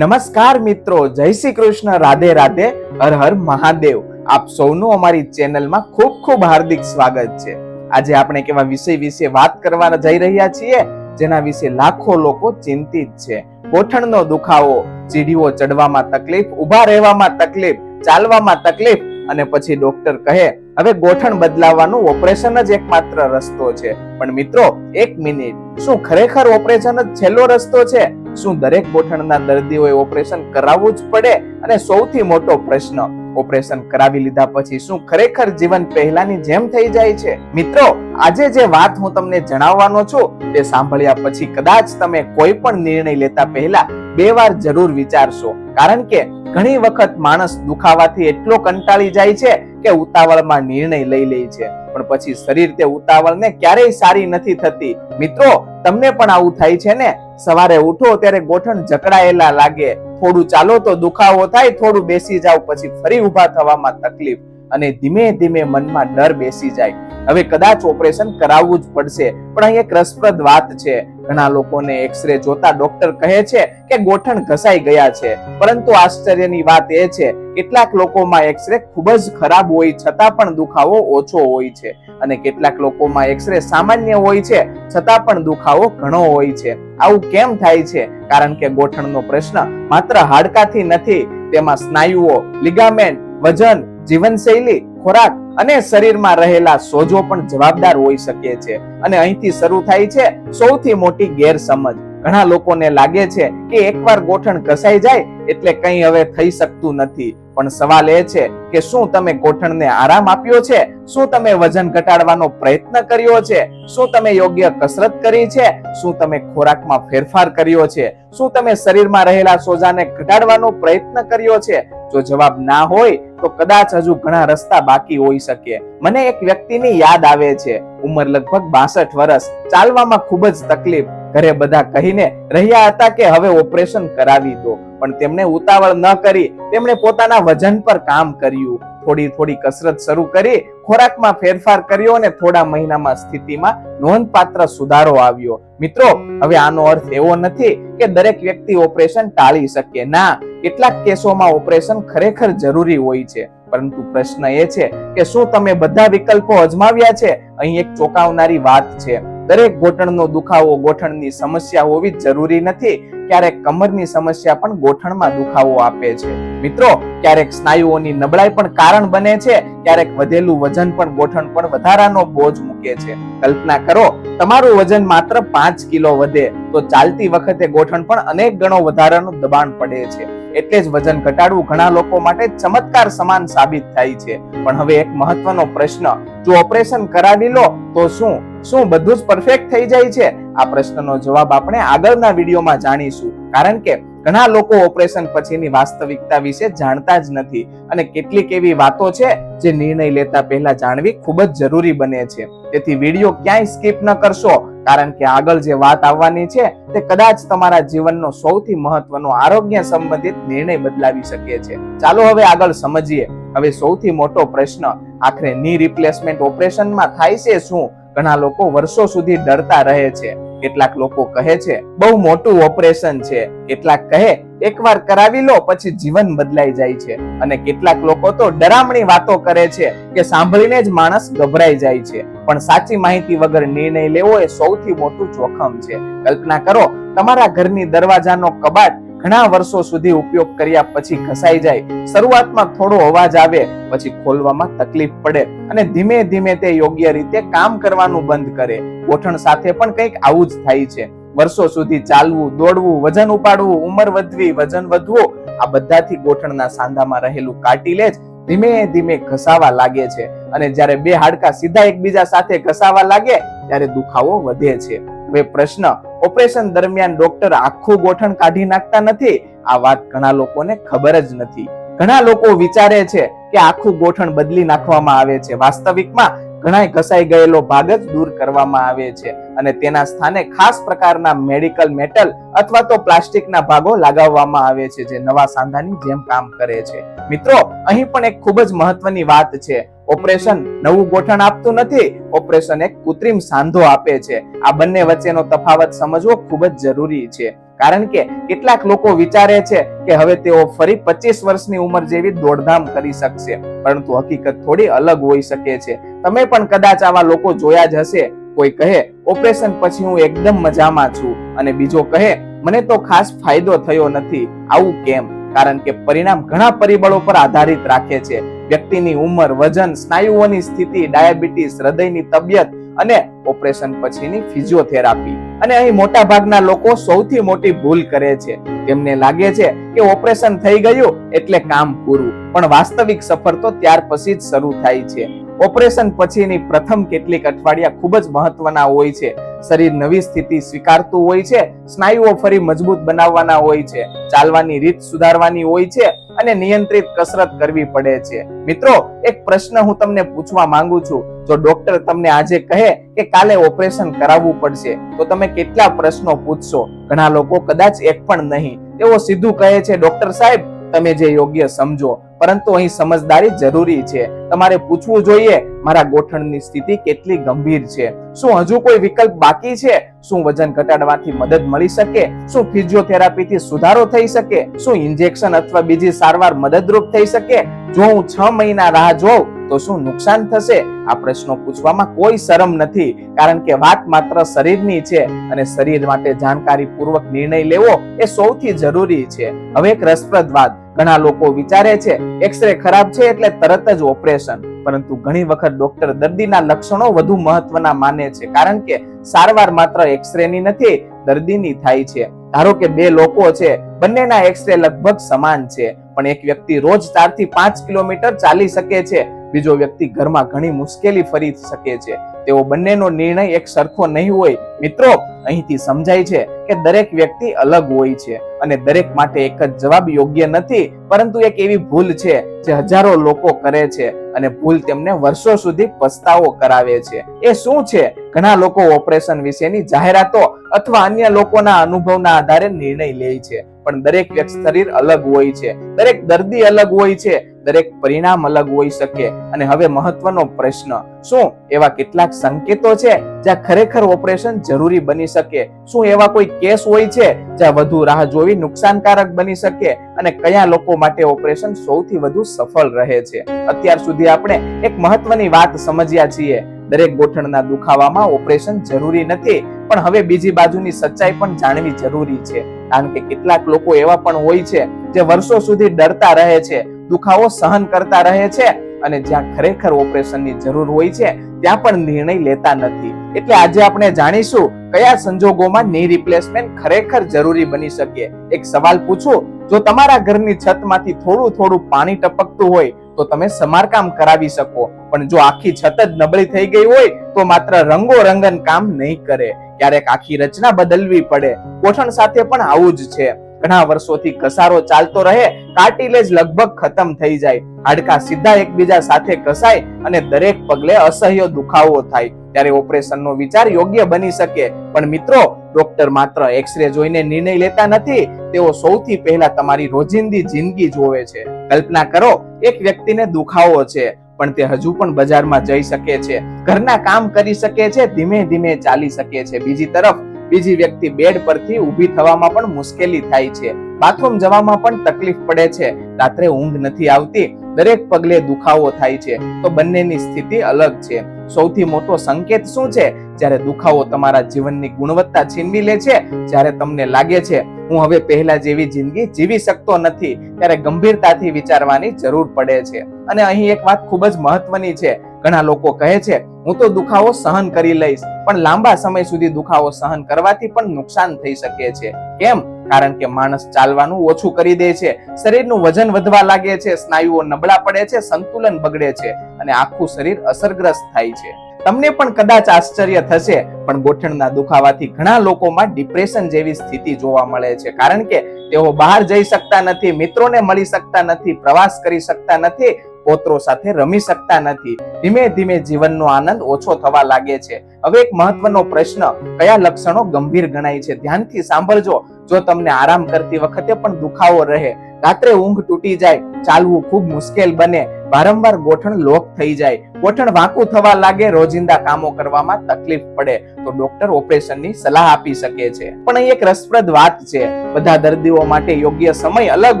નમસ્કાર મિત્રો, જય શ્રી કૃષ્ણ, રાધે રાધે, હર હર મહાદેવ. આપ સૌનું અમારી ચેનલમાં ખૂબ ખૂબ હાર્દિક સ્વાગત છે. આજે આપણે કેવા વિષય વિશે વાત કરવા જઈ રહ્યા છીએ જેના વિશે લાખો લોકો ચિંતિત છે. ગોઠણનો દુખાવો, સીડીઓ ચડવામાં તકલીફ, ઊભા રહેવામાં તકલીફ, ચાલવામાં તકલીફ અને પછી ડોક્ટર કહે હવે ગોઠણ બદલાવવાનું ઓપરેશન જ એકમાત્ર રસ્તો છે. પણ મિત્રો, એક મિનિટ, શું ખરેખર ઓપરેશન જ છેલ્લો રસ્તો છે? શું દરેક ગોઠણના દર્દીઓએ ઓપરેશન કરાવવું જ પડે? અને સૌથી મોટો પ્રશ્ન, ઓપરેશન કરાવી લીધા પછી શું ખરેખર જીવન પહેલાની જેમ થઈ જાય છે? મિત્રો, આજે જે વાત હું તમને જણાવવાનો છું તે સાંભળ્યા પછી કદાચ તમે કોઈ પણ નિર્ણય લેતા પહેલા 2 વાર જરૂર વિચારશો. કારણ કે ઘણી વખત માણસ દુખાવાથી એટલો કંટાળી જાય છે કે ઉતાવળમાં નિર્ણય લઈ લે છે, પણ પછી શરીર તે ઉતાવળને ક્યારેય સારી નથી થતી. મિત્રો, તમને પણ આવું થાય છે ને? સવારે ઉઠો ત્યારે ગોઠણ જકડાયેલા લાગે, થોડું ચાલો તો દુખાવો થાય, થોડું બેસી જાવ પછી ફરી ઊભા થવામાં તકલીફ, અને ધીમે ધીમે મનમાં ડર બેસી જાય, હવે કદાચ ઓપરેશન કરાવવું જ પડશે. પણ અહીં એક રસપ્રદ વાત છે. ઘણા લોકોને એક્સરે જોતા ડોક્ટર કહે છે કે ગોઠણ ઘસાઈ ગયા છે, પરંતુ આશ્ચર્યની વાત એ છે કેટલાક લોકોમાં એક્સરે ખૂબ જ ખરાબ હોય છતાં પણ દુખાવો ઓછો હોય છે, અને કેટલાક લોકોમાં એક્સરે સામાન્ય હોય છે છતાં પણ દુખાવો ઘણો હોય છે. આવું કેમ થાય છે? કારણ કે ગોઠણનો પ્રશ્ન માત્ર હાડકાથી નથી, તેમાં સ્નાયુઓ, લિગામેન્ટ, વજન, જીવનશૈલી, ખોરાક અને શરીરમાં રહેલા સોજો પણ જવાબદાર હોઈ શકે છે. અને અહીંથી શરૂ થાય છે સૌથી મોટી ગેરસમજ. ઘણા લોકોને લાગે છે કે એકવાર ગોઠણ ઘસાઈ જાય એટલે કંઈ હવે થઈ શકતું નથી. પણ સવાલ એ છે કે શું તમે ગોઠણને આરામ આપ્યો છે? શું તમે વજન ઘટાડવાનો પ્રયત્ન કર્યો છે? શું તમે યોગ્ય કસરત કરી છે? શું તમે ખોરાકમાં ફેરફાર કર્યો છે? શું તમે શરીરમાં રહેલા સોજાને ઘટાડવાનો પ્રયત્ન કર્યો છે? જો જવાબ ના હોય તો કદાચ હજુ ઘણા રસ્તા બાકી હોઈ શકે. મને એક વ્યક્તિની યાદ આવે છે. ઉંમર લગભગ 62 વર્ષ, ચાલવામાં ખૂબ જ તકલીફ. ઘરે બધા કહીને રહ્યા હતા કે હવે ઓપરેશન કરાવી દો, પણ તેમણે ઉતાવળ ન કરી. તેમણે પોતાના વજન પર કામ કર્યું, થોડી થોડી કસરત શરૂ કરી, ખોરાકમાં ફેરફાર કર્યો અને થોડા મહિનામાં સ્થિતિમાં નોંધપાત્ર સુધારો આવ્યો. મિત્રો, હવે આનો અર્થ એવો નથી કે દરેક વ્યક્તિ ઓપરેશન ટાળી શકે. ના, કેટલાક કેસોમાં ઓપરેશન ખરેખર જરૂરી હોય છે, પરંતુ પ્રશ્ન એ છે કે શું તમે બધા વિકલ્પો અજમાવ્યા છે? અહીં એક ચોંકાવનારી વાત છે. દરેક ગોઠણનો દુખાવો ગોઠણની સમસ્યા હોવી જરૂરી નથી. ક્યારેક કમરની સમસ્યા પણ ગોઠણમાં દુખાવો આપે છે. મિત્રો, ક્યારેક સ્નાયુઓની નબળાઈ પણ કારણ બને છે. ક્યારેક વધેલું વજન પણ ગોઠણ પર વધારાનો બોજ મૂકે છે. કલ્પના કરો, તમારું વજન માત્ર 5 કિલો વધે તો ચાલતી વખતે ગોઠણ પણ અનેક ગણો વધારાનું દબાણ પડે છે. એટલે જ વજન ઘટાડવું ઘણા લોકો માટે ચમત્કાર સમાન સાબિત થાય છે. પણ હવે એક મહત્વનો પ્રશ્ન, જો ઓપરેશન કરાવી લો તો શું બધું જ પરફેક્ટ થઈ જાય છે? આ પ્રશ્નનો જવાબ આપણે આગળના વિડીયોમાં જાણીશું. કારણ કે ઘણા લોકો ઓપરેશન પછીની વાસ્તવિકતા વિશે જાણતા જ નથી, અને કેટલીક એવી વાતો છે જે નિર્ણય લેતા પહેલા જાણવી ખૂબ જ જરૂરી બને છે. તેથી વિડીયો ક્યાંય સ્કીપ ન કરશો, કારણ કે આગળ જે વાત આવવાની છે તે કદાચ તમારા જીવનનો સૌથી મહત્વનો આરોગ્ય સંબંધિત નિર્ણય બદલાવી શકે છે. ચાલો હવે આગળ સમજીએ. હવે સૌથી મોટો પ્રશ્ન, આખરે ની રિપ્લેસમેન્ટ ઓપરેશનમાં થાય છે શું? ઘણા લોકો વર્ષો સુધી ડરતા રહે છે. કેટલાક લોકો કહે છે બહુ મોટું ઓપરેશન છે, કેટલાક કહે એકવાર કરાવી લો પછી જીવન બદલાઈ જાય છે, અને કેટલાક લોકો તો ડરામણી વાતો કરે છે કે સાંભળીને જ માણસ ગભરાઈ જાય છે. પણ સાચી માહિતી વગર નિર્ણય લેવો એ સૌથી મોટું જોખમ છે. કલ્પના કરો, તમારા ઘરની દરવાજાનો કબાટ ઘણા વર્ષો સુધી ઉપયોગ કર્યા પછી ઘસાઈ જાય. શરૂઆતમાં થોડો અવાજ આવે, પછી ખોલવામાં તકલીફ પડે, અને ધીમે ધીમે તે યોગ્ય રીતે કામ કરવાનું બંધ કરે. ગોઠણ સાથે પણ કંઈક આવું જ થાય છે. વર્ષો સુધી ચાલવું, દોડવું, વજન ઉપાડવું, ઉંમર વધવી, વજન વધવું, આ બધાથી ગોઠણના સાંધામાં રહેલું કાર્ટિલેજ ધીમે ધીમે ઘસાવા લાગે છે, અને જ્યારે 2 હાડકા સીધા એકબીજા સાથે ઘસાવા લાગે ત્યારે દુખાવો વધે છે. હવે પ્રશ્ન, ઓપરેશન દરમિયાન ડોક્ટર આખું ગોઠણ કાઢી નાખતા નથી? આ વાત ઘણા લોકોને ખબર જ નથી. ઘણા લોકો વિચારે છે કે આખું ગોઠણ બદલી નાખવામાં આવે છે. વાસ્તવિકમાં ઘણા ઘસાઈ ગયેલો ભાગ જ દૂર કરવામાં આવે છે, અને તેના સ્થાને ખાસ પ્રકારના મેડિકલ મેટલ અથવા તો પ્લાસ્ટિકના ભાગો લગાવવામાં આવે છે જે નવા સાંધાની જેમ કામ કરે છે. મિત્રો, અહીં પણ એક ખૂબ જ મહત્વની વાત છે. ઓપરેશન નવું ગોઠણ આપતું નથી, ઓપરેશન એક કૃત્રિમ સાંધો આપે છે. આ બંને વચ્ચેનો તફાવત સમજવો ખૂબ જ જરૂરી છે. કારણ કે કેટલાક લોકો વિચારે છે કે હવે તેઓ ફરી 25 વર્ષની ઉંમર જેવી દોડધામ કરી શકશે, પરંતુ હકીકત થોડી અલગ હોઈ શકે છે. તમે પણ કદાચ આવા લોકો જોયા જ હશે. કોઈ કહે ઓપરેશન પછી હું એકદમ મજામાં છું, અને બીજો કહે મને તો ખાસ ફાયદો થયો નથી. આવું કેમ? કારણ કે પરિણામ ઘણા પરિબળો પર આધારિત રાખે છે. વ્યક્તિની ઉંમર, વજન, સ્નાયુઓની સ્થિતિ, ડાયાબિટીસ, હૃદયની તબિયત અને ઓપરેશન પછીની ફિઝિયોથેરાપી. અને અહીં મોટા ભાગના લોકો સૌથી મોટી ભૂલ કરે છે. તેમને લાગે છે કે ઓપરેશન થઈ ગયું એટલે કામ પૂરું, પણ વાસ્તવિક સફર તો ત્યાર પછી જ શરૂ થાય છે. ઓપરેશન પછીની પ્રથમ કેટલીક અઠવાડિયા ખૂબ જ મહત્વના હોય છે. શરીર નવી સ્થિતિ સ્વીકારતું હોય છે, સ્નાયુઓ ફરી મજબૂત બનાવવાના હોય છે, ચાલવાની રીત સુધારવાની હોય છે અને નિયંત્રિત કસરત કરવી પડે છે. મિત્રો, એક પ્રશ્ન હું તમને પૂછવા માંગુ છું. જો ડોક્ટર તમને આજે કહે કે કાલે ઓપરેશન કરાવવું પડશે, તો તમે કેટલા પ્રશ્નો પૂછશો? ઘણા લોકો કદાચ એક પણ નહીં. તેઓ સીધું કહે છે, ડોક્ટર સાહેબ તમે જે યોગ્ય સમજો. પરંતુ અહીં સમજદારી જરૂરી છે. તમારે પૂછવું જોઈએ, મારા ગોઠણની સ્થિતિ કેટલી ગંભીર છે? શું હજુ કોઈ વિકલ્પ બાકી છે? શું વજન ઘટાડવાથી મદદ મળી શકે? શું ફિઝિયોથેરાપીથી સુધારો થઈ શકે? શું ઇન્જેક્શન અથવા બીજી સારવાર મદદરૂપ થઈ શકે? જો હું 6 મહિના રાહ જોઉં તો શું નુકસાન થશે? આ પ્રશ્નો પૂછવામાં કોઈ શરમ નથી, કારણ કે વાત માત્ર શરીરની છે અને શરીર માટે જાણકારી પૂર્વક નિર્ણય લેવો એ સૌથી જરૂરી છે. હવે એક રસપ્રદ વાત, ઘણા લોકો વિચારે છે એક્સરે ખરાબ છે એટલે તરત જ ઓપરેશન, પરંતુ ઘણી વખત ડોક્ટર દર્દીના લક્ષણો વધુ મહત્વના માને છે, કારણ કે સારવાર માત્ર એક્સરેની નથી, દર્દીની થાય છે. ધારો કે 2 લોકો છે, બંનેના એક્સરે લગભગ સમાન છે, પણ એક વ્યક્તિ રોજ 4 થી 5 કિલોમીટર ચાલી શકે છે, બીજો વ્યક્તિ ઘરમાં ઘણી મુશ્કેલી ફરી શકે છે. તેઓ બંનેનો નિર્ણય એક સરખો નહીં હોય. મિત્રો, અહીંથી સમજાય છે કે દરેક વ્યક્તિ અલગ હોય છે અને દરેક માટે એક જ જવાબ યોગ્ય નથી, પરંતુ એક એવી ભૂલ છે જે હજારો લોકો કરે છે અને ભૂલ તેમને વર્ષો સુધી પસ્તાવો કરાવે છે. એ શું છે? ઘણા લોકો ઓપરેશન વિશેની જાહેરાતો અથવા અન્ય લોકોના અનુભવના આધારે નિર્ણય લે છે, પણ દરેક વ્યક્તિ શરીર અલગ હોય છે, દરેક દર્દી અલગ હોય છે, દરેક પરિણામ અલગ હોઈ શકે. અને હવે મહત્વનો પ્રશ્ન, શું એવા કેટલાક સંકેતો છે જ્યાં ખરેખર ઓપરેશન જરૂરી બની શકે? શું એવા કોઈ કેસ હોય છે જ્યાં વધુ રાહ જોવી નુકસાનકારક બની શકે? અને કયા લોકો માટે ઓપરેશન સૌથી વધુ સફળ રહે છે? અત્યાર સુધી આપણે એક મહત્વની વાત સમજ્યા છીએ. દરેક ગોઠણના દુખાવામાં ઓપરેશન જરૂરી નથી, પણ હવે બીજી બાજુની સચ્ચાઈ પણ જાણવી જરૂરી છે, કારણ કે કેટલાક લોકો એવા પણ હોય છે જે વર્ષો સુધી ડરતા રહે છે, દુખાવો સહન કરતા રહે છે અને જ્યાં ખરેખર ઓપરેશનની જરૂર હોય છે ત્યાં પણ નિર્ણય લેતા નથી. એટલે આજે આપણે જાણીશું કયા સંજોગોમાં ની રિપ્લેસમેન્ટ ખરેખર જરૂરી બની શકે. એક સવાલ પૂછું, જો તમારા ઘરની છતમાંથી થોડું થોડું પાણી ટપકતું હોય તો તમે સમારકામ કરાવી શકો, પણ જો આખી છત જ નબળી થઈ ગઈ હોય તો માત્ર રંગો રંગન કામ નહીં કરે. ક્યારેક આખી રચના બદલવી પડે. ગોઠણ સાથે પણ આવું જ છે. ઘણા વર્ષોથી ઘસારો ચાલતો રહે, કાર્ટિલેજ લગભગ ખતમ થઈ જાય, હાડકાં સીધા એકબીજા સાથે ઘસાય અને દરેક પગલે અસહ્ય દુખાવો થાય, ત્યારે ઓપરેશનનો વિચાર યોગ્ય બની શકે. પણ મિત્રો, ડોક્ટર માત્ર એક્સરે જોઈને નિર્ણય લેતા નથી, તેઓ સૌથી પહેલા તમારી રોજિંદી જિંદગી જોવે છે. કલ્પના કરો, એક વ્યક્તિને દુખાવો છે, પણ તે હજુ પણ બજારમાં જઈ શકે છે, ઘરના કામ કરી શકે છે, ધીમે ધીમે ચાલી શકે છે. બીજી તરફ બીજી વ્યક્તિ બેડ પરથી ઊભી થવામાં પણ મુશ્કેલી થાય છે, બાથરૂમ જવામાં પણ તકલીફ પડે છે, રાત્રે ઊંઘ નથી આવતી, દરેક પગલે દુખાવો થાય છે. તો બંનેની સ્થિતિ અલગ છે. સૌથી મોટો સંકેત શું છે? જ્યારે દુખાવો તમારા જીવનની ગુણવત્તા છીનવી લે છે, જ્યારે તમને લાગે છે હું હવે પહેલા જેવી જિંદગી જીવી શકતો નથી, ત્યારે ગંભીરતાથી વિચારવાની જરૂર પડે છે. અને અહીં એક વાત ખૂબ જ મહત્વની છે. ઘણા લોકો કહે છે હું તો દુખાવો સહન કરી લઈશ, પણ લાંબા સમય સુધી દુખાવો સહન કરવાથી પણ નુકસાન થઈ શકે છે. કેમ? કારણ કે માણસ ચાલવાનું ઓછું કરી દે છે, શરીરનું વજન વધવા લાગે છે, સ્નાયુઓ નબળા પડે છે, સંતુલન બગડે છે અને આખું શરીર અસરગ્રસ્ત થાય છે. તમને પણ કદાચ આશ્ચર્ય થશે, પણ ગોઠણના દુખાવાથી ઘણા લોકોમાં ડિપ્રેશન જેવી સ્થિતિ જોવા મળે છે, કારણ કે તેઓ બહાર જઈ શકતા નથી, મિત્રોને મળી શકતા નથી, પ્રવાસ કરી શકતા નથી, પોત્રો સાથે રમી શકતા નથી. ધીમે ધીમે જીવનનો આનંદ ઓછો થવા લાગે છે. હવે એક મહત્વનો પ્રશ્ન, કયા લક્ષણો ગંભીર ગણાય છે? ધ્યાનથી સાંભળજો. જો તમને આરામ કરતી વખતે પણ દુખાવો રહે, રાત્રે ઊંઘ તૂટી જાય, ચાલવું ખૂબ મુશ્કેલ બને, વારંવાર ગોઠણ લોક થઈ જાય, ગોઠણ વાંકું થવા લાગે, રોજિંદા કામો કરવામાં તકલીફ પડે તો ડોક્ટર ઓપરેશનની સલાહ આપી શકે છે. પણ અહીં એક રસપ્રદ વાત છે, બધા દર્દીઓ માટે યોગ્ય સમય અલગ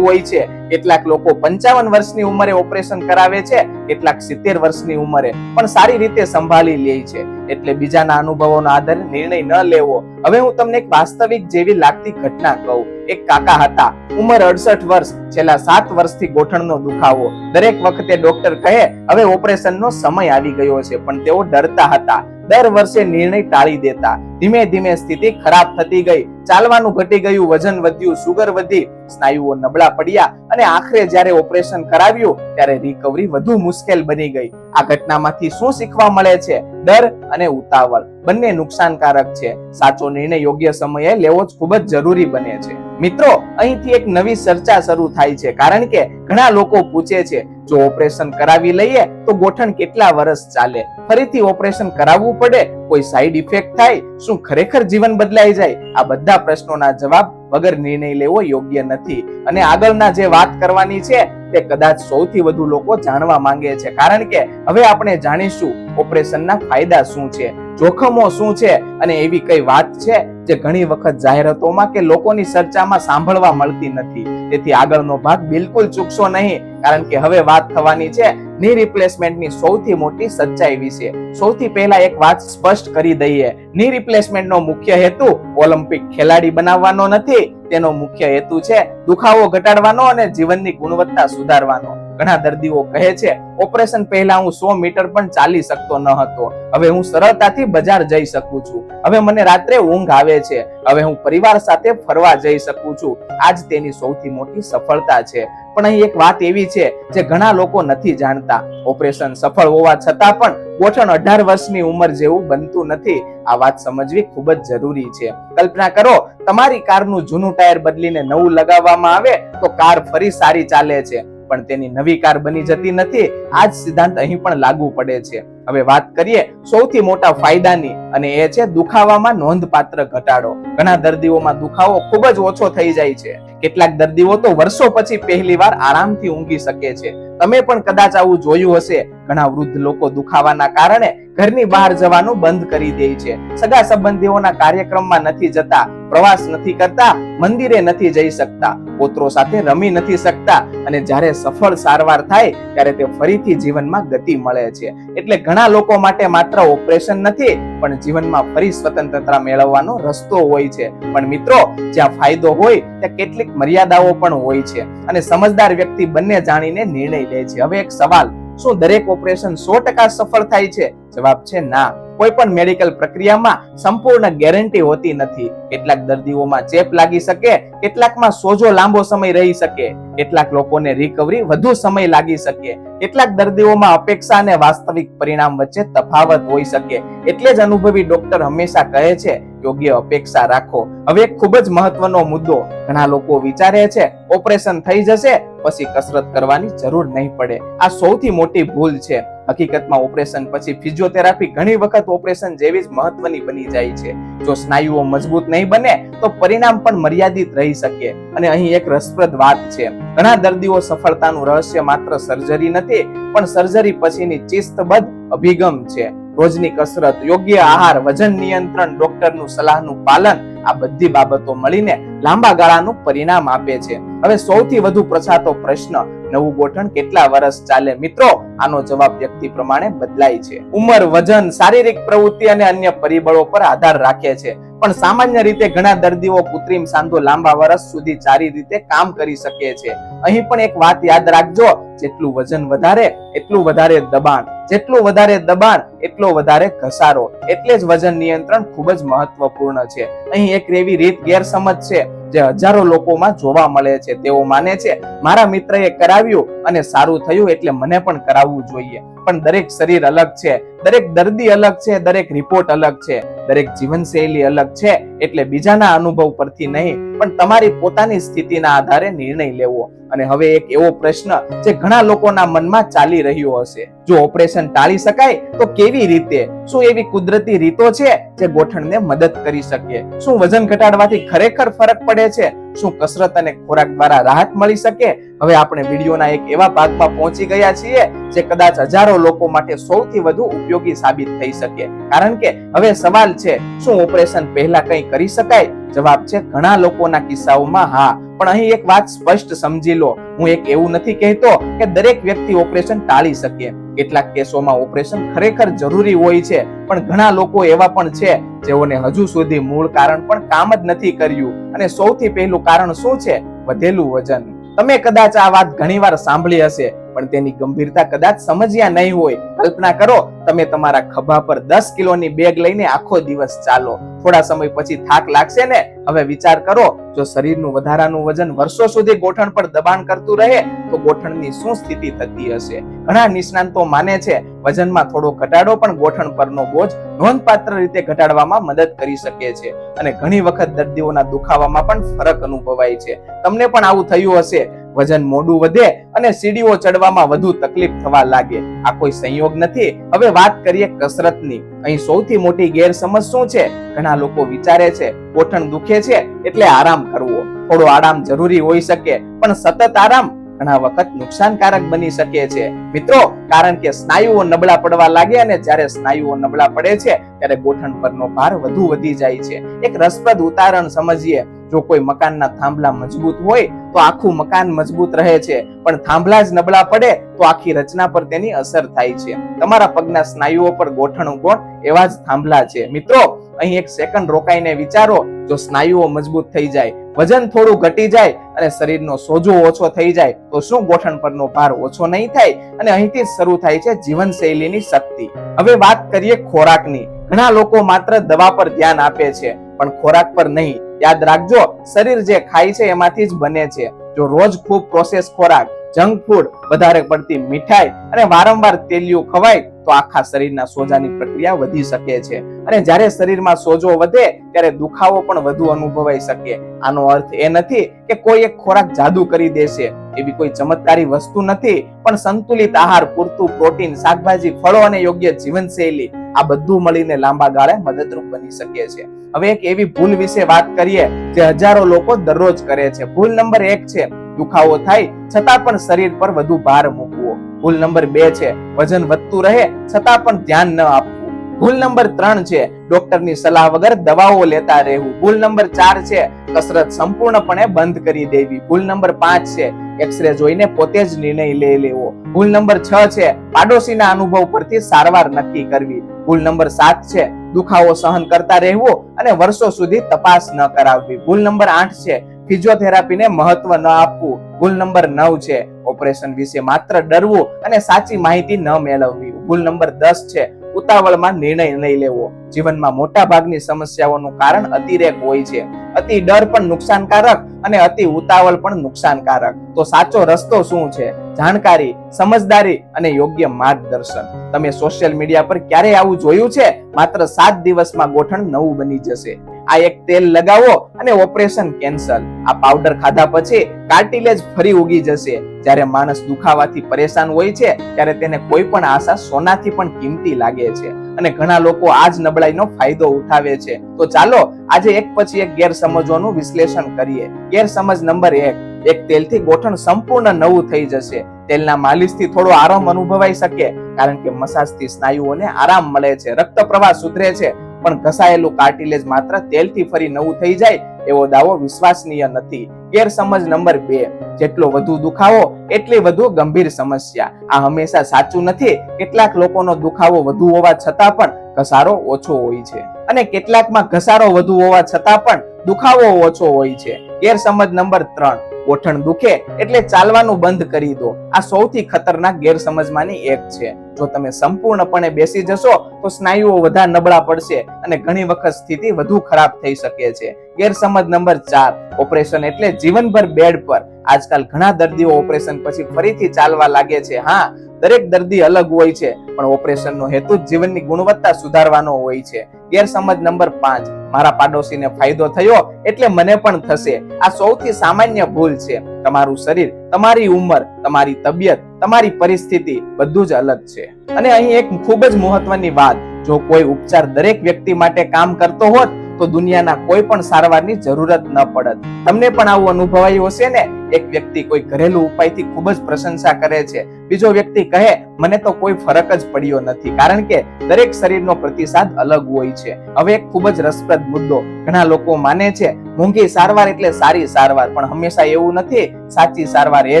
હોય છે. કેટલાક લોકો 55 વર્ષની ઉંમરે ઓપરેશન કરાવે છે, કેટલાક 70 વર્ષની ઉંમરે, પણ સારી રીતે સંભાળી લે છે. એટલે બીજાના અનુભવોના આધારે નિર્ણય ન લેવો. હવે હું તમને એક વાસ્તવિક જેવી લાગતી ઘટના કહું. એક કાકા હતા, ઉંમર 68 વર્ષ, છેલ્લા 7 વર્ષથી ગોઠણનો દુખાવો. દરેક વખતે ડોક્ટર કહે હવે ઓપરેશનનો સમય આવી ગયો છે, પણ તેઓ ડરતા હતા. દર વર્ષે નિર્ણય ટાળી દેતા. ધીમે ધીમે સ્થિતિ ખરાબ થતી ગઈ, ચાલવાનું ઘટી ગયું, વજન વધ્યું, સુગર વધી, સ્નાયુઓ નબળા પડ્યા અને આખરે જ્યારે ઓપરેશન કરાવ્યું ત્યારે રિકવરી વધુ મુશ્કેલ બની ગઈ. આ ઘટનામાંથી શું શીખવા મળે છે? ડર અને ઉતાવળ બંને નુકસાનકારક છે. સાચો નિર્ણય યોગ્ય સમયે લેવો જ ખૂબ જ જરૂરી બને છે. મિત્રો, અહીંથી એક નવી ચર્ચા શરૂ થાય છે, કારણ કે ઘણા લોકો પૂછે છે, જો ઓપરેશન કરાવી લઈએ તો ગોઠણ કેટલા વર્ષ ચાલે? ફરીથી ઓપરેશન કરાવવું પડે? કોઈ સાઈડ ઇફેક્ટ થાય? શું ખરેખર જીવન બદલાઈ જાય? આ બધા પ્રશ્નોના જવાબ વગર નિર્ણય લેવો યોગ્ય નથી. અને આગળના જે વાત કરવાની છે તે કદાચ સૌથી વધુ લોકો જાણવા માંગે છે, કારણ કે હવે આપણે જાણીશું ઓપરેશનના ફાયદા શું છે, જોખમો શું છે અને એવી કઈ વાત છે જે ઘણી વખત જાહેરાતોમાં કે લોકોની ચર્ચામાં સાંભળવા મળતી નથી. તેથી આગળનો ભાગ બિલકુલ ચૂકશો નહીં, કારણ કે હવે વાત થવાની છે ની રિપ્લેસમેન્ટની સૌથી મોટી સચ્ચાઈ વિશે. સૌથી પહેલા એક વાત સ્પષ્ટ કરી દઈએ, ની રિપ્લેસમેન્ટનો મુખ્ય હેતુ ઓલિમ્પિક ખેલાડી બનાવવાનો નથી. તેનો મુખ્ય હેતુ છે દુખાવો ઘટાડવાનો અને જીવનની ગુણવત્તા સુધારવાનો. ઘણા દર્દીઓ કહે છે, ઓપરેશન પહેલા હું 100 મીટર પણ ચાલી શકતો ન હતો, હવે હું સરળતાથી બજાર જઈ શકું છું. હવે મને રાત્રે ઊંઘ આવે છે, હવે હું પરિવાર સાથે ફરવા જઈ શકું છું. આજ તેની સૌથી મોટી સફળતા છે. પણ અહીં એક વાત એવી છે જે ઘણા લોકો નથી જાણતા, ઓપરેશન સફળ હોવા છતાં પણ ગોઠણ 18 વર્ષની ઉંમર જેવું બનતું નથી. આ વાત સમજવી ખૂબ જ જરૂરી છે. કલ્પના કરો, તમારી કારનું જૂનું ટાયર બદલીને નવું લગાવવામાં આવે તો કાર ફરી સારી ચાલે છે, પણ તેની નવી કાર બની જતી નથી. આ જ સિદ્ધાંત અહીં પણ લાગુ પડે છે. હવે વાત કરીએ સૌથી મોટા ફાયદાની, અને એ છે દુખાવામાં નોંધપાત્ર ઘટાડો. ઘણા દર્દીઓમાં દુખાવો ખૂબ જ ઓછો થઈ જાય છે. કેટલાક દર્દીઓ તો વર્ષો પછી પહેલીવાર આરામથી ઊંઘી શકે છે. તમે પણ કદાચ આવું જોયું હશે. ઘણા વૃદ્ધ લોકો દુખાવાના કારણે ઘરની બહાર જવાનું બંધ કરી દે છે, સગા સંબંધીઓના કાર્યક્રમમાં નથી જતા, પ્રવાસ નથી કરતા, મંદિરે નથી જઈ શકતા, પુત્રો સાથે રમી નથી શકતા, અને જ્યારે સફળ સારવાર થાય ત્યારે તે ફરીથી જીવનમાં ગતિ મળે છે. એટલે ઘણા લોકો માટે માત્ર ઓપરેશન નથી, પણ જીવનમાં ફરી સ્વતંત્રતા મેળવવાનો રસ્તો હોય છે. પણ મિત્રો, જ્યાં ફાયદો હોય ત્યાં કેટલીક મર્યાદાઓ પણ હોય છે, અને સમજદાર વ્યક્તિ બંને જાણીને નિર્ણય લે છે. હવે એક સવાલ, શું દરેક ઓપરેશન 100% સફળ થાય છે? જવાબ છે ના. કોઈ પણ મેડિકલ પ્રક્રિયામાં સંપૂર્ણ ગેરંટી હોતી નથી. કેટલાક દર્દીઓમાં ચેપ લાગી શકે, કેટલાકમાં સોજો લાંબો સમય રહી શકે, કેટલાક લોકોને રિકવરી વધુ સમય લાગી શકે, કેટલાક દર્દીઓમાં અપેક્ષા અને વાસ્તવિક પરિણામ વચ્ચે તફાવત હોઈ શકે. એટલે જ અનુભવી ડોક્ટર હંમેશા કહે છે, યોગ્ય અપેક્ષા રાખો. હવે એક ખૂબ જ મહત્વનો મુદ્દો, ઘણા લોકો વિચારે છે ઓપરેશન થઈ જશે પછી કસરત કરવાની જરૂર નહીં પડે. આ સૌથી મોટી ભૂલ છે. હકીકતમાં ઓપરેશન પછી ફિઝિયોથેરાપી ઘણી વખત ઓપરેશન જેવી જ મહત્વની બની જાય છે. જો સ્નાયુઓ મજબૂત નહીં બને તો પરિણામ પણ મર્યાદિત રહી શકે. અને અહીં એક રસપ્રદ વાત છે, ઘણા દર્દીઓ સફળતાનું રહસ્ય માત્ર સર્જરી નથી, પણ સર્જરી પછીની શિસ્તબદ્ધ અભિગમ છે. રોજની કસરત, યોગ્ય આહાર, વજન નિયંત્રણ, ડોક્ટરનું સલાહનું પાલન, આ બધી બાબતો મળીને લાંબા ગાળાનું પરિણામ આપે છે. હવે સૌથી વધુ પૂછાતો પ્રશ્ન, નવું ગોઠણ કેટલા વર્ષ ચાલે? મિત્રો, આનો જવાબ વ્યક્તિ પ્રમાણે બદલાય છે. ઉંમર, વજન, શારીરિક પ્રવૃત્તિ અને અન્ય પરિબળો પર આધાર રાખે છે. પણ સામાન્ય રીતે ઘણા દર્દીઓ કૃત્રિમ સાંધો લાંબા વર્ષ સુધી સારી રીતે કામ કરી શકે છે. અહીં પણ એક વાત યાદ રાખજો, જેટલું વજન વધારે એટલું વધારે દબાણ, જેટલું વધારે દબાણ એટલો વધારે ઘસારો. એટલે જ વજન નિયંત્રણ ખૂબ જ મહત્વપૂર્ણ છે. અહીં એક એવી રીત ગેરસમજ છે જે હજારો લોકોમાં જોવા મળે છે. તેઓ માને છે મારા મિત્રએ કરાવ્યું અને સારું થયું એટલે મને પણ કરાવવું જોઈએ. પણ દરેક શરીર અલગ છે, દરેક દર્દી અલગ છે, દરેક રિપોર્ટ અલગ છે, દરેક જીવનશૈલી અલગ છે. એટલે બીજાના અનુભવ પરથી નહીં, પણ તમારી પોતાની સ્થિતિના આધારે નિર્ણય લેવો. અને હવે એક એવો પ્રશ્ન જે ઘણા લોકોના મનમાં ચાલી રહ્યો હશે, જો ઓપરેશન ટાળી શકાય તો કેવી રીતે? શું એવી કુદરતી રીતો છે જે ગોઠણને મદદ કરી શકે? શું વજન ઘટાડવાથી ખરેખર ફરક પડે કરે છે? શું કસરત અને ખોરાક દ્વારા રાહત મળી શકે? હવે આપણે વિડીયોના એક એવા ભાગમાં પહોંચી ગયા છીએ જે કદાચ હજારો લોકો માટે સૌથી વધુ ઉપયોગી સાબિત થઈ શકે. કારણ કે હવે સવાલ છે, શું ઓપરેશન પહેલા કંઈ કરી શકાય? જવાબ છે ઘણા લોકોના કિસ્સાઓમાં હા. પણ અહીં એક વાત સ્પષ્ટ સમજી લો, હું એક એવું નથી કહેતો કે દરેક વ્યક્તિ ઓપરેશન ટાળી શકે. કેટલાક કેસોમાં ઓપરેશન ખરેખર જરૂરી હોય છે, પણ ઘણા લોકો એવા પણ છે જેઓને હજુ સુધી મૂળ કારણ પણ કામ જ નથી કર્યું. અને સૌથી પહેલું કારણ શું છે? વધેલું વજન. તમે કદાચ આ વાત ઘણીવાર સાંભળી હશે, પણ તેની ગંભીરતા કદાચ સમજ્યા નહીં હોય. કલ્પના કરો, તમે તમારા ખભા પર 10 કિલોની બેગ લઈને આખો દિવસ ચાલો. થોડા સમય પછી થાક લાગશે ને? હવે વિચાર કરો, જો શરીરનું વધારાનું વજન વર્ષો સુધી ગોઠણ પર દબાણ કરતું રહે તો ગોઠણની શું સ્થિતિ થતી હશે? ઘણા નિષ્ણાંતો માને છે વજનમાં થોડો ઘટાડો પણ ગોઠણ પરનો બોજ નોંધપાત્ર રીતે ઘટાડવામાં મદદ કરી શકે છે. અને ઘણી વખત દર્દીઓના દુખાવામાં પણ ફરક અનુભવાય છે. તમને પણ આવું થયું હશે? વજન મોડું વધે અને સીડીઓ ચડવામાં વધુ તકલીફ થવા લાગે. આ કોઈ સંયોગ નથી. હવે વાત કરીએ કસરતની. અહીં સૌથી મોટી ગેરસમજ શું છે? ઘણા લોકો વિચારે છે ગોઠણ દુખે છે એટલે આરામ કરવો. થોડો આરામ જરૂરી હોઈ શકે, પણ સતત આરામ ઘણા વખત નુકસાનકારક બની શકે છે મિત્રો. કારણ કે સ્નાયુઓ નબળા પડવા લાગે, અને જ્યારે સ્નાયુઓ નબળા પડે છે ત્યારે ગોઠણ પરનો ભાર વધુ વધી જાય છે. એક રસપ્રદ ઉદાહરણ સમજીએ. જો કોઈ મકાનના થાંભલા મજબૂત હોય તો આખું મકાન મજબૂત રહે છે, પણ થાંભલા જ નબળા પડે તો આખી રચના પર તેની અસર થાય છે. તમારા પગના સ્નાયુઓ પર ગોઠણ કોણ એવા જ થાંભલા છે મિત્રો. અહીં એક સેકન્ડ રોકાઈને વિચારો, જો સ્નાયુઓ મજબૂત થઈ જાય, વજન થોડું ઘટી જાય અને શરીરનો સોજો ઓછો થઈ જાય તો શું ગોઠણ પરનો ભાર ઓછો નહીં થાય? અને અહીંથી જ શરૂ થાય છે જીવનશૈલીની શક્તિ. હવે વાત કરીએ ખોરાકની. ઘણા લોકો માત્ર દવા પર ધ્યાન આપે છે, પણ ખોરાક પર નહીં. યાદ રાખજો, શરીર જે ખાય છે એમાંથી જ બને છે. જો રોજ ખૂબ પ્રોસેસ ખોરાક, જંક ફૂડ, વધારે પડતી મીઠાઈ અને વારંવાર તેલિયું ખવાય તો આખા શરીરના સોજાની પ્રક્રિયા વધી શકે છે. અને જ્યારે શરીરમાં સોજો વધે ત્યારે દુખાવો પણ વધુ અનુભવાઈ શકે. આનો અર્થ એ નથી કે કોઈ એક ખોરાક જાદુ કરી દેશે. એવી કોઈ ચમત્કારી વસ્તુ નથી, પણ સંતુલિત આહાર, પૂરતું પ્રોટીન, શાકભાજી, ફળો અને યોગ્ય જીવનશૈલી, આ બધું મળીને લાંબા ગાળે મદદરૂપ બની શકે છે. હવે એક એવી ભૂલ વિશે વાત કરીએ જે હજારો લોકો દરરોજ કરે છે. ભૂલ નંબર 1 છે દુખાવો થાય છતાં પણ શરીર પર વધુ ભાર મૂકવો. ભૂલ નંબર 2 છે વજન વધતું રહે છતાં પણ ધ્યાન ન આપવું. ભૂલ નંબર 3 છે ડોક્ટરની સલાહ વગર દવાઓ લેતા રહેવું. ભૂલ નંબર 4 છે કસરત સંપૂર્ણપણે બંધ કરી દેવી. ભૂલ નંબર 5 છે એક્સરે જોઈને પોતે જ નિર્ણય લઈ લેવો. ભૂલ નંબર 6 છે પાડોશીના અનુભવ પરથી સારવાર નક્કી કરવી. ભૂલ નંબર 7 છે દુખાવો સહન કરતા રહેવું અને વર્ષો સુધી તપાસ ન કરાવવી. ભૂલ નંબર 8 છે ફિઝિયોથેરાપીને મહત્વ ન આપવું. ભૂલ નંબર 9 છે ઓપરેશન વિશે માત્ર ડરવું અને સાચી માહિતી ન મેળવવી. ભૂલ નંબર 10 છે ઉતાવળમાં નિર્ણય નહીં લેવો. જીવનમાં મોટા ભાગની સમસ્યાઓનું કારણ અતિરેક હોય છે. અતિ ડર પણ નુકસાનકારક અને અતિ ઉતાવળ પણ નુકસાનકારક. તો સાચો રસ્તો શું છે? જાણકારી, સમજદારી અને યોગ્ય માર્ગદર્શન. તમે સોશિયલ મીડિયા પર ક્યારેય આવું જોયું છે? માત્ર 7 દિવસમાં ગોઠણ નવું બની જશે. આ એક તેલ લગાવો અને ઓપરેશન કેન્સલ. આ પાવડર ખાધા પછી કાર્ટિલેજ ફરી ઉગી જશે. જ્યારે માણસ દુખાવાથી પરેશાન હોય છે ત્યારે તેને કોઈ પણ આશા સોનાથી પણ કિંમતી લાગે છે. અને ઘણા લોકો આ જ નબળાઈનો ફાયદો ઉઠાવે છે. તો ચાલો આજે એક પછી એક ગેરસમજોનું વિશ્લેષણ કરીએ. ગેરસમજ નંબર 1, એક તેલથી ગોઠણ સંપૂર્ણ નવું થઈ જશે. તેલના માલિશથી થોડો આરામ અનુભવાઈ શકે, કારણ કે મસાજથી સ્નાયુઓને આરામ મળે છે, રક્ત પ્રવાહ સુધરે છે. પણ ઘસાયેલું કાર્ટિલેજ માત્ર તેલથી ફરી નવું થઈ જાય એવો દાવો વિશ્વસનીય નથી. ગેરસમજ નંબર 2, જેટલો વધુ દુખાવો એટલી વધુ ગંભીર સમસ્યા. આ હંમેશા સાચું નથી. કેટલાક લોકોનો દુખાવો વધુ હોવા છતાં પણ ઘસારો ઓછો હોય છે, અને કેટલાકમાં ઘસારો વધુ હોવા છતાં પણ દુખાવો ઓછો હોય છે. ગેરસમજ નંબર 3, ગોઠણ દુખે એટલે ચાલવાનું બંધ કરી દો. આ સૌથી ખતરનાક ગેરસમજમાંની એક છે. જો તમે સંપૂર્ણપણે બેસી જશો તો સ્નાયુઓ વધારે નબળા પડશે અને ઘણી વખત સ્થિતિ વધુ ખરાબ થઈ શકે છે. ગેરસમજ નંબર 4, ઓપરેશન એટલે જીવનભર બેડ પર. આજકાલ ઘણા દર્દીઓ ઓપરેશન પછી ફરીથી ચાલવા લાગે છે. હા, દરેક દર્દી અલગ હોય છે, પણ ઓપરેશનનો હેતુ જીવનની ગુણવત્તા સુધારવાનો હોય છે. ગેરસમજ નંબર 5, મારા પાડોશીને ફાયદો થયો એટલે મને પણ થશે. આ સૌથી સામાન્ય ભૂલ છે. તમારું શરીર, તમારી ઉંમર, તમારી તબિયત, તમારી પરિસ્થિતિ બધું જ અલગ છે. અને અહીં એક ખૂબ જ મહત્વની વાત, જો કોઈ ઉપચાર દરેક વ્યક્તિ માટે કામ કરતો હોત તો દુનિયાના કોઈ પણ સારવારની જરૂરત ન પડત. તમને પણ આવું અનુભવાયું હશે ને? એક વ્યક્તિ કોઈ ઘરેલું ઉપાયથી ખૂબ જ પ્રશંસા કરે છે, બીજો વ્યક્તિ કહે મને તો કોઈ ફરક જ પડ્યો નથી, કારણ કે દરેક શરીરનો પ્રતિસાદ અલગ હોય છે. હવે એક ખૂબ જ રસપ્રદ મુદ્દો, ઘણા લોકો માને છે મોંઘી સારવાર એટલે સારી સારવાર, પણ હંમેશા એવું નથી. સાચી સારવાર એ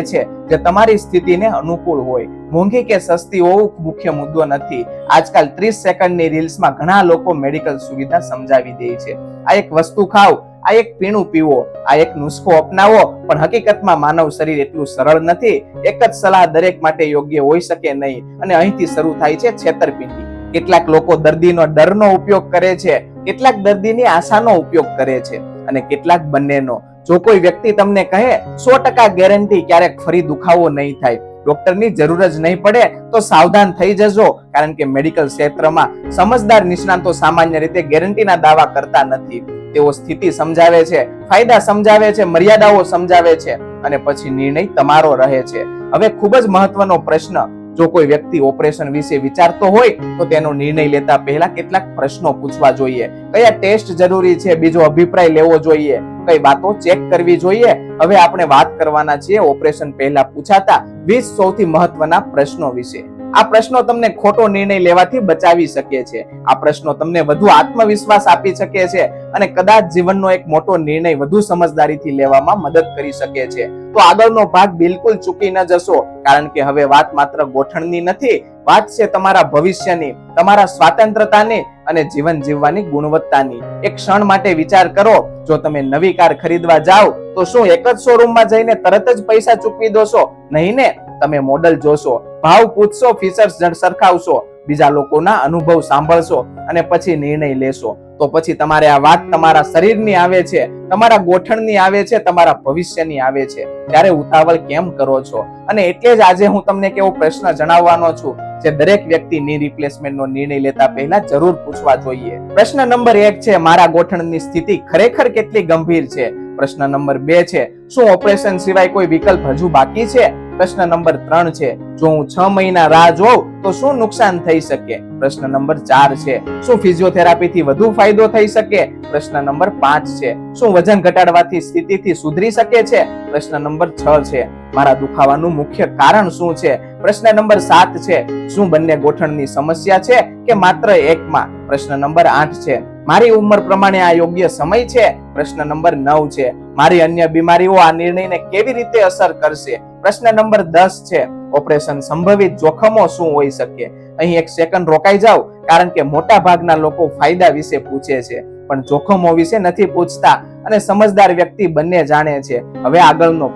છે જે તમારી સ્થિતિને અનુકૂળ હોય. મોંઘી કે સસ્તી હોવું મુખ્ય મુદ્દો નથી. આજકાલ 30 સેકન્ડની રીલ્સમાં ઘણા લોકો મેડિકલ સુવિધા સમજાવી દે છે. આ એક વસ્તુ ખાવ, આ એક પીણું પીવો, આ એક નુસ્ખો અપનાવો, પણ હકીકતમાં માનવ શરીર એટલું સરળ નથી. એક જ સલાહ દરેક માટે યોગ્ય હોઈ શકે નહીં, અને અહીંથી શરૂ થાય છે છેતરપિંડી. કેટલાક લોકો દર્દીનો ડરનો ઉપયોગ કરે છે, કેટલાક દર્દીની આશાનો ઉપયોગ કરે છે, અને કેટલાક બંનેનો. જો કોઈ વ્યક્તિ તમને કહે 100% ગેરંટી ક્યારેક ફરી દુખાવો નહીં થાય, ડોક્ટરની જરૂર જ નહીં પડે, તો સાવધાન થઈ જજો, કારણ કે મેડિકલ ક્ષેત્રમાં સમજદાર નિષ્ણાતો સામાન્ય રીતે ગેરંટીના દાવા કરતા નથી. તેઓ સ્થિતિ સમજાવે છે, ફાયદા સમજાવે છે, મર્યાદાઓ સમજાવે છે, અને પછી નિર્ણય તમારો રહે છે. હવે ખૂબ જ મહત્વનો પ્રશ્ન, જો કોઈ વ્યક્તિ ઓપરેશન વિશે વિચારતો હોય તો તેનો નિર્ણય લેતા પહેલા કેટલાક પ્રશ્નો પૂછવા જોઈએ. કયા ટેસ્ટ જરૂરી છે, બીજો અભિપ્રાય લેવો જોઈએ, કઈ વાતો ચેક કરવી જોઈએ. હવે આપણે વાત કરવાના છીએ ઓપરેશન પહેલા પૂછાતા 20 સૌથી મહત્વના પ્રશ્નો વિશે. આ પ્રશ્નો તમને ખોટો નિર્ણય લેવાથી બચાવી શકે છે. આ પ્રશ્નો તમને વધુ આત્મવિશ્વાસ આપી શકે છે, અને કદાચ જીવનનો એક મોટો નિર્ણય વધુ સમજદારીથી લેવામાં મદદ કરી શકે છે. તો આગળનો ભાગ બિલકુલ ચૂકી ન જશો, કારણ કે હવે વાત માત્ર ગોઠણની નથી, વાત છે તમારા ભવિષ્યની, તમારા સ્વાતંત્રતાની અને જીવન જીવવાની ગુણવત્તાની. એક ક્ષણ માટે વિચાર કરો, જો તમે નવી કાર ખરીદવા જાઓ તો શું એક જ શોરૂમમાં જઈને તરત જ પૈસા ચૂકવી દોશો? નહીં ને. તમે મોડલ જોશો, ભાવ પૂછશો, ફીચર્સ સરખાવશો, બીજા લોકોના અનુભવ સાંભળશો, અને પછી નિર્ણય લેશો. તો પછી તમારે આ વાત તમારા શરીરની આવે છે, તમારા ગોઠણની આવે છે, તમારા ભવિષ્યની આવે છે, ત્યારે ઉતાવળ કેમ કરો છો? અને એટલે જ આજે હું તમને કેવો પ્રશ્ન જણાવવાનો છું જે દરેક વ્યક્તિ ની રિપ્લેસમેન્ટનો નિર્ણય લેતા પહેલા જરૂર પૂછવા જોઈએ. પ્રશ્ન નંબર 1 છે, મારા ગોઠણની સ્થિતિ ખરેખર કેટલી ગંભીર છે? પ્રશ્ન નંબર 2 છે, શું ઓપરેશન સિવાય કોઈ વિકલ્પ હજુ બાકી છે? પ્રશ્ન નંબર 3 છે, જો હું 6 મહિના રાહ જોઉં તો શું નુકસાન થઈ શકે? પ્રશ્ન નંબર 4 છે, શું ફિઝિયોથેરાપીથી વધુ ફાયદો થઈ શકે? પ્રશ્ન નંબર 5 છે, શું વજન ઘટાડવાથી સ્થિતિથી સુધરી શકે છે? પ્રશ્ન નંબર 6 છે, મારા દુખાવાનું મુખ્ય કારણ શું છે? પ્રશ્ન નંબર 7 છે, શું બંને ગોઠણની સમસ્યા છે કે માત્ર એકમાં? પ્રશ્ન નંબર 8 છે, મારી ઉંમર પ્રમાણે આ યોગ્ય સમય છે? પ્રશ્ન નંબર 9 છે, મારી અન્ય બીમારીઓ આ નિર્ણયને કેવી રીતે અસર કરશે? પ્રશ્ન નંબર 10 છે, ઓપરેશન સંભવિત જોખમો શું હોઈ શકે? અહીં એક સેકન્ડ રોકાઈ જાઓ, કારણ કે મોટા ભાગના લોકો ફાયદા વિશે પૂછે છે, પણ જોખમો વિશે નથી પૂછતા, અને સમજદાર વ્યક્તિ બંને જાણે છે. હવે આગળનો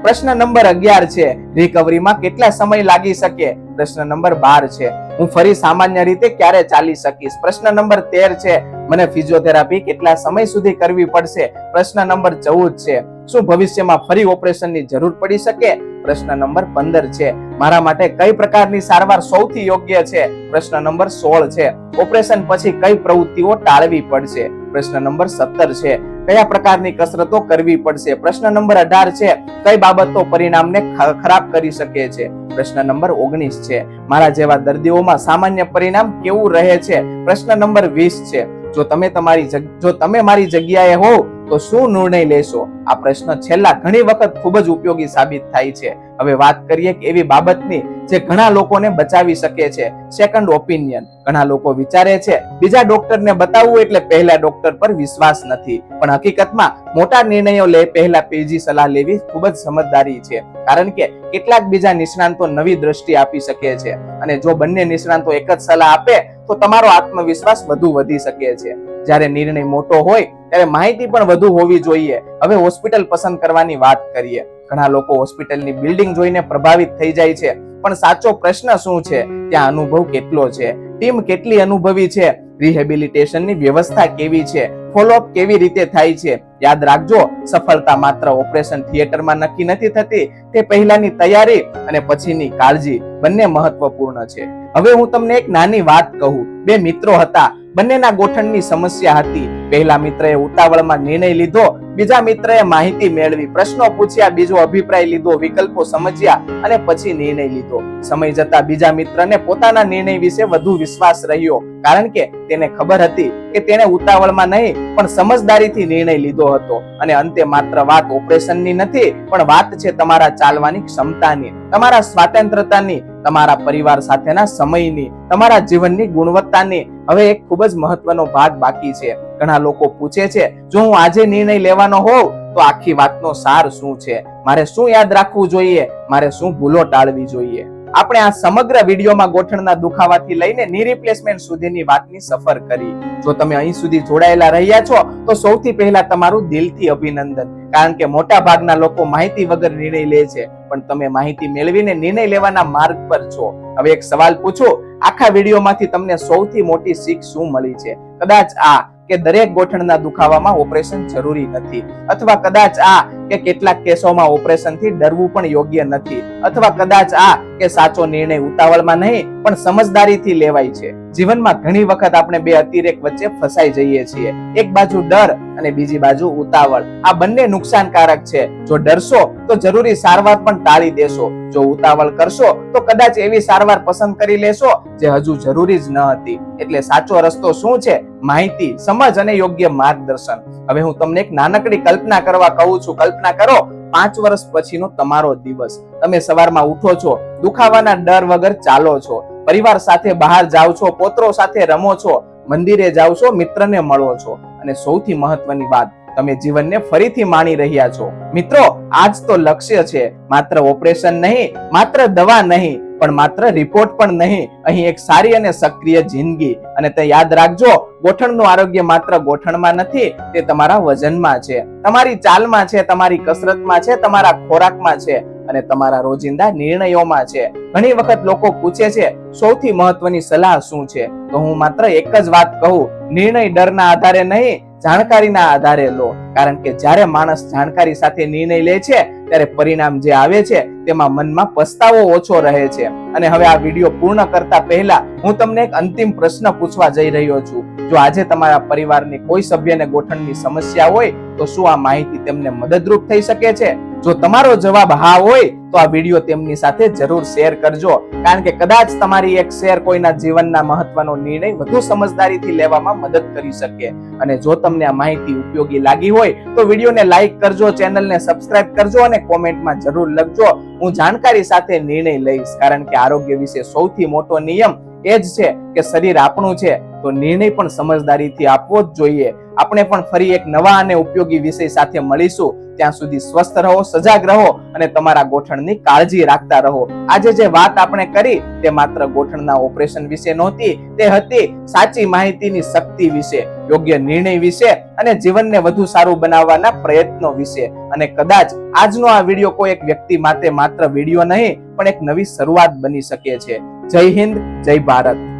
પ્રશ્ન નંબર 11 છે, રિકવરીમાં કેટલા સમય લાગી શકે? પ્રશ્ન નંબર 12 છે, હું ફરી સામાન્ય રીતે ક્યારે ચાલી શકીશ? પ્રશ્ન નંબર 13 છે, મને ફિઝિયોથેરાપી કેટલા સમય સુધી કરવી પડશે? પ્રશ્ન નંબર 14 છે, શું ભવિષ્યમાં ફરી ઓપરેશનની જરૂર પડી શકે? પ્રશ્ન નંબર 15 છે, મારા માટે કઈ પ્રકારની સારવાર સૌથી યોગ્ય છે? પ્રશ્ન નંબર 16 છે, ઓપરેશન પછી કઈ પ્રવૃત્તિઓ ટાળવી પડશે? પ્રશ્ન નંબર 17 છે, કયા પ્રકારની કસરતો કરવી પડશે? પ્રશ્ન નંબર 18 છે, કઈ બાબતો પરિણામને ખરાબ કરી શકે છે? પ્રશ્ન નંબર 19 છે, મારા જેવા દર્દીઓમાં સામાન્ય પરિણામ કેવું રહે છે? પ્રશ્ન નંબર 20 છે, જો તમે મારી જગ્યાએ હો તો શું નિર્ણય લેશો? આ પ્રશ્ન છેલ્લા ઘણી વખત ખૂબ જ ઉપયોગી સાબિત થાય છે. હવે વાત કરીએ કે એવી બાબતની જે ઘણા લોકોને બચાવી શકે છે, સેકન્ડ ઓપિનિયન. ઘણા લોકો વિચારે છે બીજા ડોક્ટરને બતાવવું એટલે પહેલા ડોક્ટર પર વિશ્વાસ નથી, પણ હકીકતમાં મોટા નિર્ણયો લે પહેલા બીજી સલાહ લેવી ખૂબ જ સમજદારી છે, કારણ કે કેટલાક બીજા નિષ્ણાંતો નવી દ્રષ્ટિ આપી શકે છે, અને જો બંને નિષ્ણાંતો એક જ સલાહ આપે તો તમારો આત્મવિશ્વાસ વધુ વધી શકે છે. જ્યારે નિર્ણય મોટો હોય ત્યારે માહિતી પણ વધુ હોવી જોઈએ. હવે હોસ્પિટલ પસંદ કરવાની વાત કરીએ. ઘણા લોકો હોસ્પિટલની બિલ્ડિંગ જોઈને પ્રભાવિત થઈ જાય છે, પણ સાચો પ્રશ્ન શું છે? ત્યાં અનુભવ કેટલો છે? ટીમ કેટલી અનુભવી છે? રિહેબિલિટેશનની વ્યવસ્થા કેવી છે? ફોલોઅપ કેવી રીતે થાય છે? યાદ રાખજો, સફળતા માત્ર ઓપરેશન થિયેટરમાં નક્કી નથી થતી, તે પહેલાની તૈયારી અને પછીની કાળજી બંને મહત્વપૂર્ણ છે. હવે હું તમને એક નાની વાત કહું. 2 મિત્રો હતા, બંનેના ગોઠણની સમસ્યા હતી. પહેલા મિત્રએ ઉતાવળમાં નિર્ણય લીધો બીજા મિત્રએ માહિતી મેળવી, પ્રશ્નો પૂછ્યા, બીજો અભિપ્રાય લીધો, વિકલ્પો સમજ્યા અને પછી નિર્ણય લીધો. સમય જતા બીજા મિત્રને પોતાના નિર્ણય વિશે વધુ વિશ્વાસ રહ્યો, કારણ કે તેને ખબર હતી કે તેને ઉતાવળમાં નહીં પણ સમજદારીથી નિર્ણય લીધો હતો. અને અંતે માત્ર વાત ઓપરેશનની નથી, પણ વાત છે તમારા ચાલવાની ક્ષમતાની, તમારા સ્વાતંત્ર્યતાની, તમારા પરિવાર સાથેના સમયની, તમારા જીવનની ગુણવત્તાની. હવે એક ખૂબ જ મહત્વનો ભાગ બાકી છે. ઘણા લોકો પૂછે છે, જો હું આજે નિર્ણય લેવાનો હોઉં તો આખી વાતનો સાર શું છે? મારે શું યાદ રાખવું જોઈએ? મારે શું ભૂલો ટાળવી જોઈએ? આપણે આ સમગ્ર વિડીયોમાં ગોઠણના દુખાવાથી લઈને ની રિપ્લેસમેન્ટ સુધીની વાતની સફર કરી. જો તમે અહીં સુધી જોડાયેલા રહ્યા છો તો સૌથી પહેલા તમારું દિલથી અભિનંદન, કારણ કે મોટા ભાગના લોકો માહિતી વગર નિર્ણય લે છે, પણ તમે માહિતી મેળવીને નિર્ણય લેવાના માર્ગ પર છો. હવે એક સવાલ પૂછો, આખા વિડીયોમાંથી તમને સૌથી મોટી શીખ શું મળી છે? કદાચ આ કે દરેક ગોઠણના દુખાવામાં ઓપરેશન જરૂરી નથી, અથવા કદાચ આ કે કેટલાક કેસોમાં ઓપરેશનથી ડરવું પણ યોગ્ય નથી, અથવા કદાચ આ કે સાચો નિર્ણય ઉતાવળમાં નહીં પણ સમજદારીથી લેવાય છે. જીવનમાં ઘણી વખત આપણે બે અતિરેક વચ્ચે ફસાઈ જઈએ છીએ. એક બાજુ ડર અને બીજી બાજુ ઉતાવળ. આ બંને નુકસાનકારક છે. જો ડરશો તો જરૂરી સારવાર પણ ટાળી દેશો. જો ઉતાવળ કરશો તો કદાચ એવી સારવાર પસંદ કરી લેશો જે હજુ જરૂરી જ ન હતી. એટલે સાચો રસ્તો શું છે? માહિતી, સમજ અને યોગ્ય માર્ગદર્શન. હવે હું તમને એક નાનકડી કલ્પના કરવા કહું છું. કલ્પના કરો, 5 વર્ષ પછીનો તમારો દિવસ. તમે સવારમાં ઉઠો છો, દુખાવાના ડર વગર ચાલો છો, પરિવાર સાથે બહાર જાઓ છો, પોત્રો સાથે રમો છો, મંદિરે જાઓ છો, મિત્રને મળો છો, અને સૌથી મહત્વની વાત, તમે જીવનને ફરીથી માણી રહ્યા છો. મિત્રો, આજ તો લક્ષ્ય છે. માત્ર ઓપરેશન નહીં, માત્ર દવા નહીં, પણ માત્ર રિપોર્ટ પણ નહીં, અહીં એક સારી અને સક્રિય જિંદગી. અને તે યાદ રાખજો, ગોઠણનું આરોગ્ય માત્ર ગોઠણમાં નથી, તે તમારા વજનમાં છે, તમારી ચાલમાં છે, તમારી કસરતમાં છે, તમારા ખોરાકમાં છે અને તમારા રોજિંદા નિર્ણયોમાં છે. ઘણી વખત લોકો પૂછે છે, સૌથી મહત્વની સલાહ શું છે? તો હું માત્ર એક જ વાત કહું, નિર્ણય ડરના આધારે નહીં, જાણકારીના આધારે લો. કારણ કે જ્યારે માણસ જાણકારી સાથે નિર્ણય લે છે ત્યારે પરિણામ જે આવે છે તેમાં મનમાં પસ્તાવો ઓછો રહે છે. અને હવે આ વિડીયો પૂર્ણ કરતા પહેલા હું તમને એક અંતિમ પ્રશ્ન પૂછવા જઈ રહ્યો છું. જો આજે તમારા પરિવારની કોઈ સભ્યને ગોઠણની સમસ્યા હોય તો શું આ માહિતી તેમને મદદરૂપ થઈ શકે છે? જો તમારો જવાબ હા હોય તો આ વિડીયો તેમની સાથે જરૂર શેર કરજો, કારણ કે કદાચ તમારી એક શેર કોઈના જીવનના મહત્વનો નિર્ણય વધુ સમજદારીથી લેવામાં મદદ કરી શકે. અને જો તમને આ માહિતી ઉપયોગી લાગી હોય તો વિડીયોને લાઈક કરજો, ચેનલને સબસ્ક્રાઇબ કરજો અને કોમેન્ટમાં જરૂર લખજો, હું જાણકારી સાથે નિર્ણય લઈશ. કારણ કે આરોગ્ય વિશે સૌથી મોટો નિયમ એ જ છે કે શરીર આપણું છે તો નિર્ણય પણ સમજદારીથી આપવો જ જોઈએ. આપણે પણ ફરી એક નવા અને ઉપયોગી વિષય સાથે મળીશું. ત્યાં સુધી સ્વસ્થ રહો, સજાગ રહો અને તમારા ગોઠણની કાળજી રાખતા રહો. આજે જે વાત આપણે કરી તે માત્ર ગોઠણના ઓપરેશન વિશે નહોતી, તે હતી સાચી માહિતીની શક્તિ વિશે, યોગ્ય નિર્ણય વિશે અને જીવનને વધુ સારું બનાવવાના પ્રયત્નો વિશે. અને કદાચ આજનો આ વિડીયો કોઈ એક વ્યક્તિ માટે માત્ર વિડીયો નહીં પણ એક નવી શરૂઆત બની શકે છે. જય હિન્દ, જય ભારત.